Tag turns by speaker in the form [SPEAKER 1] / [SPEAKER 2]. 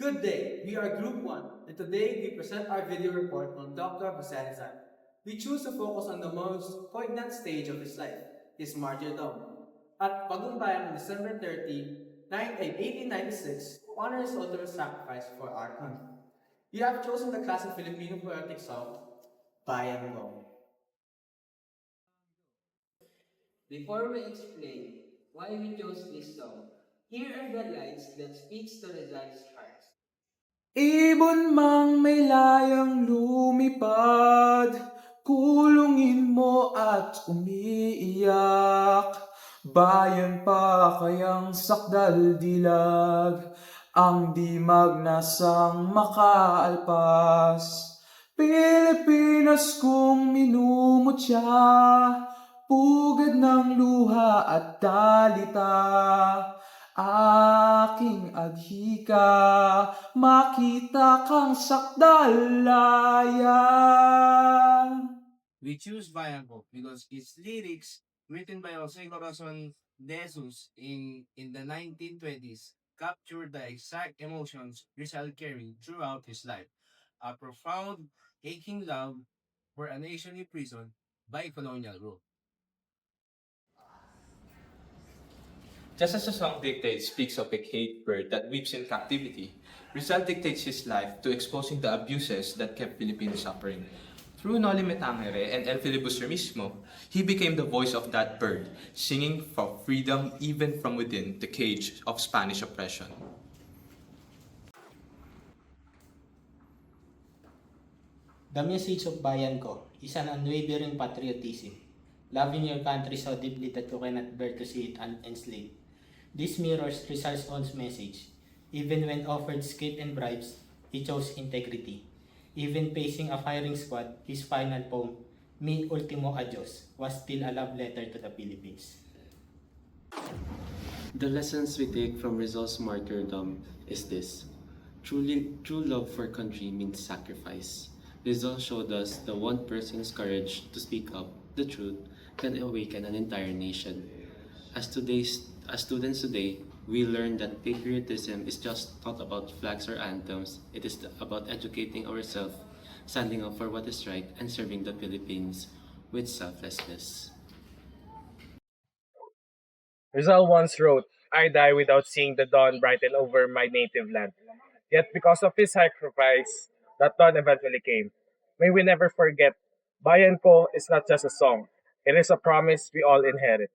[SPEAKER 1] Good day, we are Group 1, and today we present our video report on Dr. Jose Rizal. We choose to focus on the most poignant stage of his life, his martyrdom. At Bagumbayan on December 30, 1896, to honor his ultimate sacrifice for our country. We have chosen the classic Filipino poetic song, Bayan Ko.
[SPEAKER 2] Before we explain why we chose this song, here are the lines that speaks to Rizal's heart.
[SPEAKER 1] Ibon mang may layang lumipad, kulungin mo at umiiyak. Bayan pa kayang sakdal dilag, ang di magnasang makaalpas. Pilipinas kung minumutya, pugad ng luha at dalita. Aking adhika, makita kang sakdalaya.
[SPEAKER 3] We choose Bayanco because its lyrics, written by Jose Corazon de Jesus in the 1920s, captured the exact emotions Rizal carried throughout his life. A profound, aching love for a nation imprisoned by colonial rule.
[SPEAKER 4] Just as the song dictates speaks of a caged bird that weeps in captivity, Rizal dictates his life to exposing the abuses that kept Filipinos suffering. Through Noli Me Tangere and El Filibuster mismo, he became the voice of that bird, singing for freedom even from within the cage of Spanish oppression.
[SPEAKER 5] The message of Bayan Ko is an unwavering patriotism, loving your country so deeply that you cannot bear to see it enslaved. This mirrors Rizal's own message. Even when offered escape and bribes, he chose integrity. Even facing a firing squad, his final poem, Mi Ultimo Adios, was still a love letter to the Philippines.
[SPEAKER 6] The lessons we take from Rizal's martyrdom is this. True love for country means sacrifice. Rizal showed us that one person's courage to speak up the truth can awaken an entire nation. As students today, we learn that patriotism is just not about flags or anthems. It is about educating ourselves, standing up for what is right, and serving the Philippines with selflessness.
[SPEAKER 3] Rizal once wrote, I die without seeing the dawn brighten over my native land. Yet because of his sacrifice, that dawn eventually came. May we never forget, Bayan Ko is not just a song. It is a promise we all inherit.